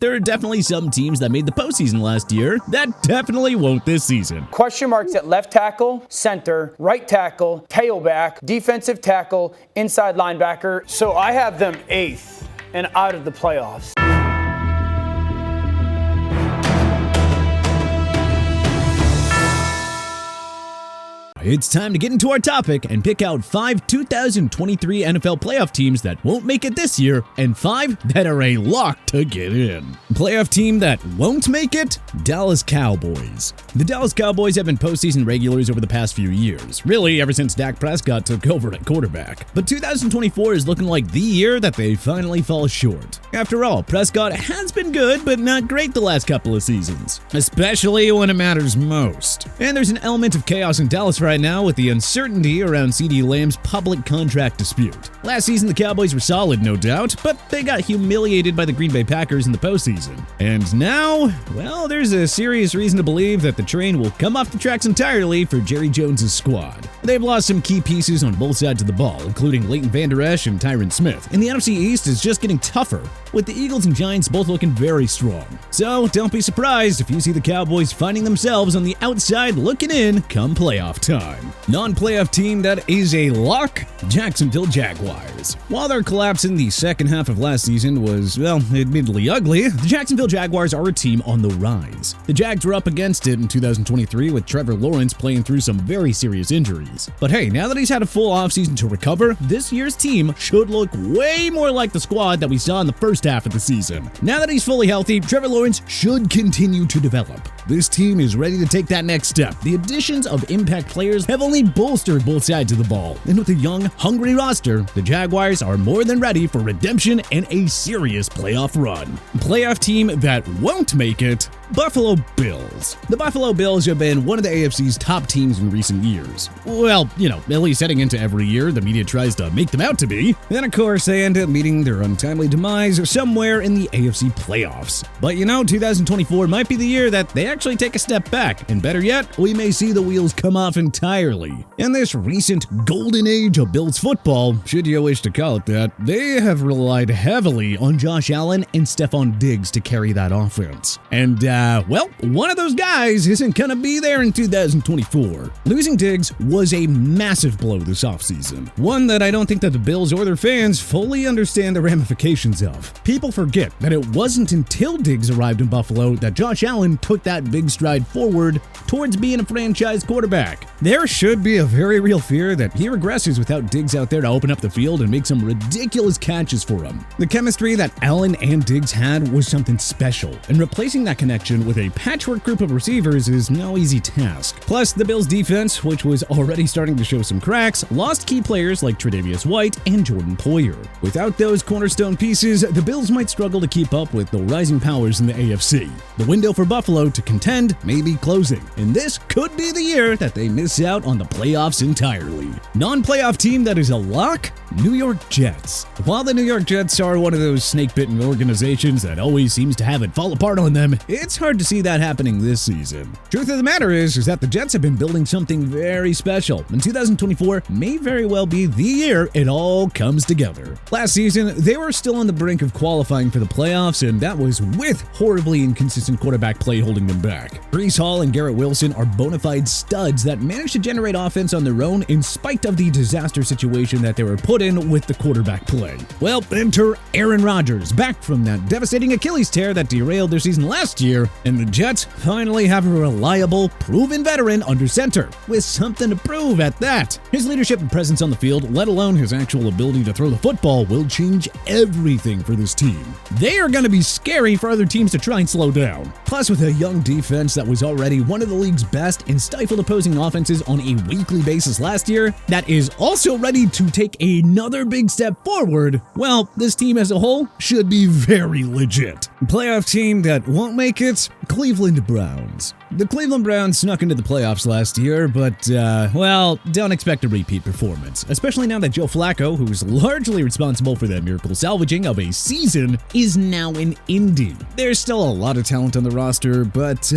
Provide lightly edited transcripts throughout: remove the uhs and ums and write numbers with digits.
There are definitely some teams that made the postseason last year that definitely won't this season. Question marks at left tackle, center, right tackle, tailback, defensive tackle, inside linebacker. So I have them 8th and out of the playoffs. It's time to get into our topic and pick out 5 2023 NFL playoff teams that won't make it this year and 5 that are a lock to get in. Playoff team that won't make it? Dallas Cowboys. The Dallas Cowboys have been postseason regulars over the past few years, really ever since Dak Prescott took over at quarterback. But 2024 is looking like the year that they finally fall short. After all, Prescott has been good but not great the last couple of seasons, especially when it matters most. And there's an element of chaos in Dallas right now with the uncertainty around CeeDee Lamb's public contract dispute. Last season, the Cowboys were solid, no doubt, but they got humiliated by the Green Bay Packers in the postseason. And now, well, there's a serious reason to believe that the train will come off the tracks entirely for Jerry Jones' squad. They've lost some key pieces on both sides of the ball, including Leighton Vander Esch and Tyron Smith, and the NFC East is just getting tougher, with the Eagles and Giants both looking very strong. So don't be surprised if you see the Cowboys finding themselves on the outside looking in come playoff time. Non-playoff team that is a lock? Jacksonville Jaguars. While their collapse in the second half of last season was, well, admittedly ugly, the Jacksonville Jaguars are a team on the rise. The Jags were up against it in 2023 with Trevor Lawrence playing through some very serious injuries. But hey, now that he's had a full offseason to recover, this year's team should look way more like the squad that we saw in the first half of the season. Now that he's fully healthy, Trevor Lawrence should continue to develop. This team is ready to take that next step. The additions of impact players have only bolstered both sides of the ball. And with a young, hungry roster, the Jaguars are more than ready for redemption and a serious playoff run. Playoff team that won't make it? Buffalo Bills. The Buffalo Bills have been one of the AFC's top teams in recent years. Well, at least heading into every year, the media tries to make them out to be. Then, of course, they end up meeting their untimely demise somewhere in the AFC playoffs. But 2024 might be the year that they actually take a step back, and better yet, we may see the wheels come off entirely. In this recent golden age of Bills football, should you wish to call it that, they have relied heavily on Josh Allen and Stephon Diggs to carry that offense. And, one of those guys isn't gonna be there in 2024. Losing Diggs was a massive blow this offseason, one that I don't think that the Bills or their fans fully understand the ramifications of. People forget that it wasn't until Diggs arrived in Buffalo that Josh Allen took that big stride forward towards being a franchise quarterback. There should be a very real fear that he regresses without Diggs out there to open up the field and make some ridiculous catches for him. The chemistry that Allen and Diggs had was something special, and replacing that connection with a patchwork group of receivers is no easy task. Plus, the Bills' defense, which was already starting to show some cracks, lost key players like Tre'Davious White and Jordan Poyer. Without those cornerstone pieces, the Bills might struggle to keep up with the rising powers in the AFC. The window for Buffalo to contend may be closing, and this could be the year that they miss out on the playoffs entirely. Non-playoff team that is a lock? New York Jets. While the New York Jets are one of those snake-bitten organizations that always seems to have it fall apart on them, it's hard to see that happening this season. Truth of the matter is that the Jets have been building something very special, and 2024 may very well be the year it all comes together. Last season, they were still on the brink of qualifying for the playoffs, and that was with horribly inconsistent quarterback play holding them back. Breece Hall and Garrett Wilson are bona fide studs that managed to generate offense on their own in spite of the disaster situation that they were put in with the quarterback play. Well, enter Aaron Rodgers, back from that devastating Achilles tear that derailed their season last year, and the Jets finally have a reliable, proven veteran under center, with something to prove at that. His leadership and presence on the field, let alone his actual ability to throw the football, will change everything for this team. They are going to be scary for other teams to try and slow down. Plus, with a young defense that was already one of the league's best and stifled opposing offenses on a weekly basis last year, that is also ready to take another big step forward, well, this team as a whole should be very legit. Playoff team that won't make it? Cleveland Browns. The Cleveland Browns snuck into the playoffs last year, but, don't expect a repeat performance, especially now that Joe Flacco, who's largely responsible for that miracle salvaging of a season, is now in Indy. There's still a lot of talent on the roster, but,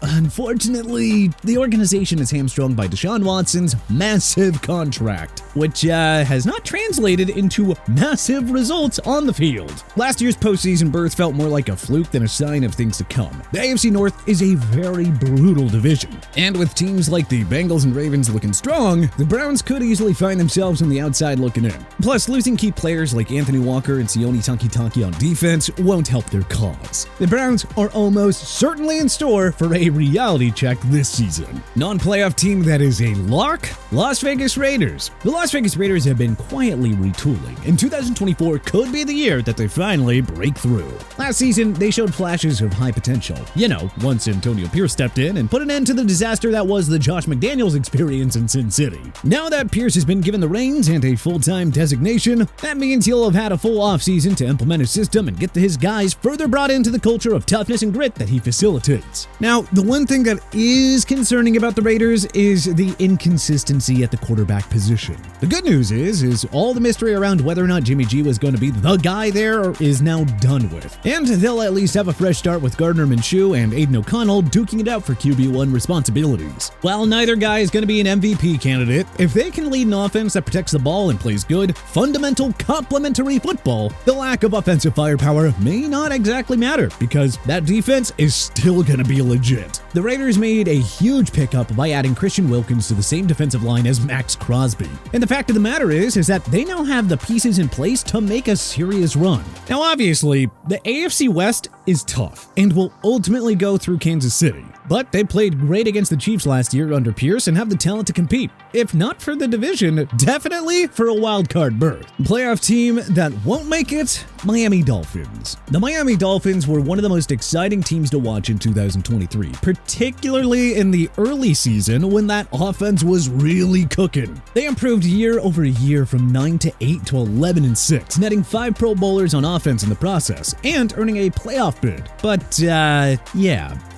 unfortunately, the organization is hamstrung by Deshaun Watson's massive contract, which, has not translated into massive results on the field. Last year's postseason berth felt more like a fluke than a sign of things to come. The AFC North is a very brutal division, and with teams like the Bengals and Ravens looking strong, the Browns could easily find themselves on the outside looking in. Plus, losing key players like Anthony Walker and Sione Takitaki on defense won't help their cause. The Browns are almost certainly in store for a reality check this season. Non-playoff team that is a lock? Las Vegas Raiders. The Las Vegas Raiders have been quietly retooling, and 2024 could be the year that they finally break through. Last season, they showed flashes of high potential. Once Antonio Pierce stepped in and put an end to the disaster that was the Josh McDaniels experience in Sin City. Now that Pierce has been given the reins and a full-time designation, that means he'll have had a full offseason to implement his system and get his guys further brought into the culture of toughness and grit that he facilitates. Now, the one thing that is concerning about the Raiders is the inconsistency at the quarterback position. The good news is all the mystery around whether or not Jimmy G was going to be the guy there is now done with. And they'll at least have a fresh start with Gardner Minshew and Aiden O'Connell duking it out for QB1 responsibilities. While neither guy is going to be an MVP candidate, if they can lead an offense that protects the ball and plays good, fundamental complementary football, the lack of offensive firepower may not exactly matter because that defense is still going to be legit. The Raiders made a huge pickup by adding Christian Wilkins to the same defensive line as Max Crosby. And the fact of the matter is that they now have the pieces in place to make a serious run. Now, obviously, the AFC West is tough and will ultimately go through Kansas City. But they played great against the Chiefs last year under Pierce and have the talent to compete. If not for the division, definitely for a wild card berth. Playoff team that won't make it, Miami Dolphins. The Miami Dolphins were one of the most exciting teams to watch in 2023, particularly in the early season when that offense was really cooking. They improved year over year from 9-8 to 11-6, netting 5 Pro Bowlers on offense in the process and earning a playoff bid. But,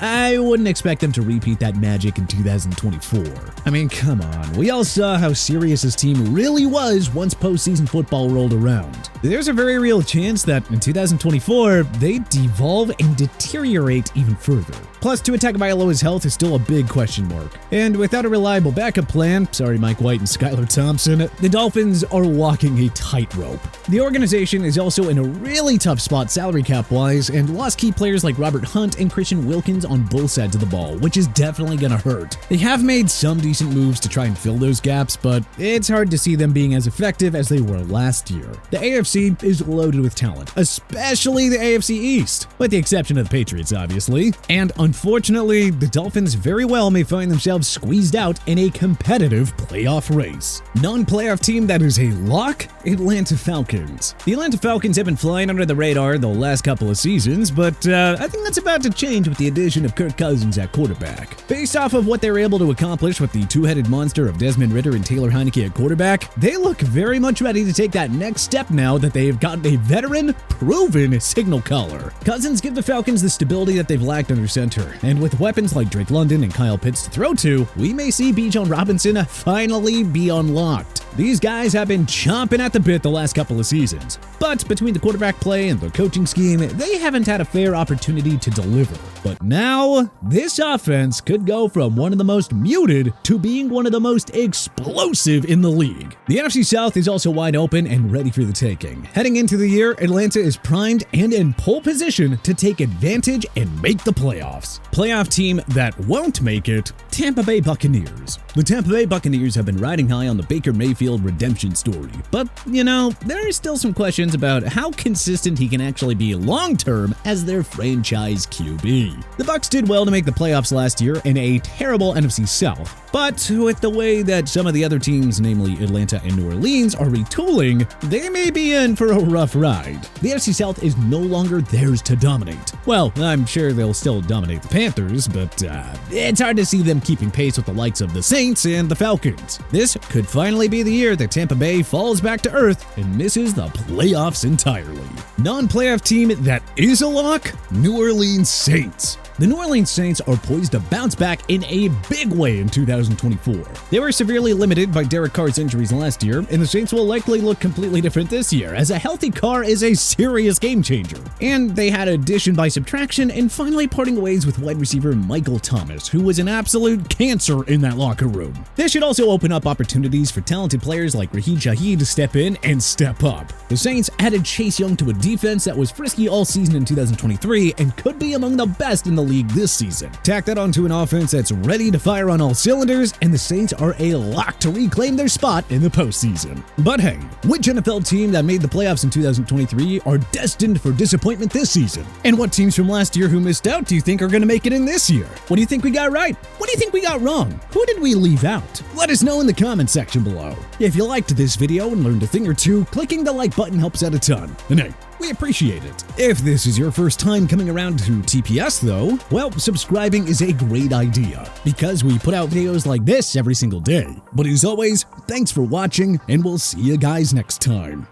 I wouldn't expect them to repeat that magic in 2024. I mean, come on. We all saw how serious this team really was once postseason football rolled around. There's a very real chance that in 2024, they devolve and deteriorate even further. Plus, Tua Tagovailoa's health is still a big question mark. And without a reliable backup plan, sorry Mike White and Skylar Thompson, the Dolphins are walking a tightrope. The organization is also in a really tough spot salary cap-wise and lost key players like Robert Hunt and Christian Wilkins on both sides of the ball, which is definitely gonna hurt. They have made some decent moves to try and fill those gaps, but it's hard to see them being as effective as they were last year. The AFC is loaded with talent, especially the AFC East, with the exception of the Patriots, obviously. And unfortunately, the Dolphins very well may find themselves squeezed out in a competitive playoff race. Non-playoff team that is a lock? Atlanta Falcons. The Atlanta Falcons have been flying under the radar the last couple of seasons, but I think that's about to change with the addition of Kirk Cousins at quarterback. Based off of what they were able to accomplish with the two-headed monster of Desmond Ridder and Taylor Heineke at quarterback, they look very much ready to take that next step now that they've gotten a veteran, proven signal caller. Cousins give the Falcons the stability that they've lacked under center, and with weapons like Drake London and Kyle Pitts to throw to, we may see Bijan Robinson finally be unlocked. These guys have been chomping at the bit the last couple of seasons, but between the quarterback play and the coaching scheme, they haven't had a fair opportunity to deliver. But now, this offense could go from one of the most muted to being one of the most explosive in the league. The NFC South is also wide open and ready for the taking. Heading into the year, Atlanta is primed and in pole position to take advantage and make the playoffs. Playoff team that won't make it, Tampa Bay Buccaneers. The Tampa Bay Buccaneers have been riding high on the Baker Mayfield redemption story, but, there are still some questions about how consistent he can actually be long-term as their franchise QB. The Bucs did well to make the playoffs last year in a terrible NFC South, but with the way that some of the other teams, namely Atlanta and New Orleans, are retooling, they may be in for a rough ride. The NFC South is no longer theirs to dominate. Well, I'm sure they'll still dominate the Panthers, but it's hard to see them keeping pace with the likes of the Saints and the Falcons. This could finally be the year that Tampa Bay falls back to earth and misses the playoffs entirely. Non-playoff team that is a lock? New Orleans Saints. The New Orleans Saints are poised to bounce back in a big way in 2024. They were severely limited by Derek Carr's injuries last year, and the Saints will likely look completely different this year, as a healthy Carr is a serious game changer. And they had addition by subtraction and finally parting ways with wide receiver Michael Thomas, who was an absolute cancer in that locker room. This should also open up opportunities for talented players like Raheem Shaheed to step in and step up. The Saints added Chase Young to a defense that was frisky all season in 2023 and could be among the best in the league this season. Tack that onto an offense that's ready to fire on all cylinders, and the Saints are a lock to reclaim their spot in the postseason. But hey, which NFL team that made the playoffs in 2023 are destined for disappointment this season? And what teams from last year who missed out do you think are going to make it in this year? What do you think we got right? What do you think we got wrong? Who did we leave out? Let us know in the comment section below. If you liked this video and learned a thing or two, clicking the like button helps out a ton. And hey, we appreciate it. If this is your first time coming around to TPS though, well, subscribing is a great idea because we put out videos like this every single day. But as always, thanks for watching and we'll see you guys next time.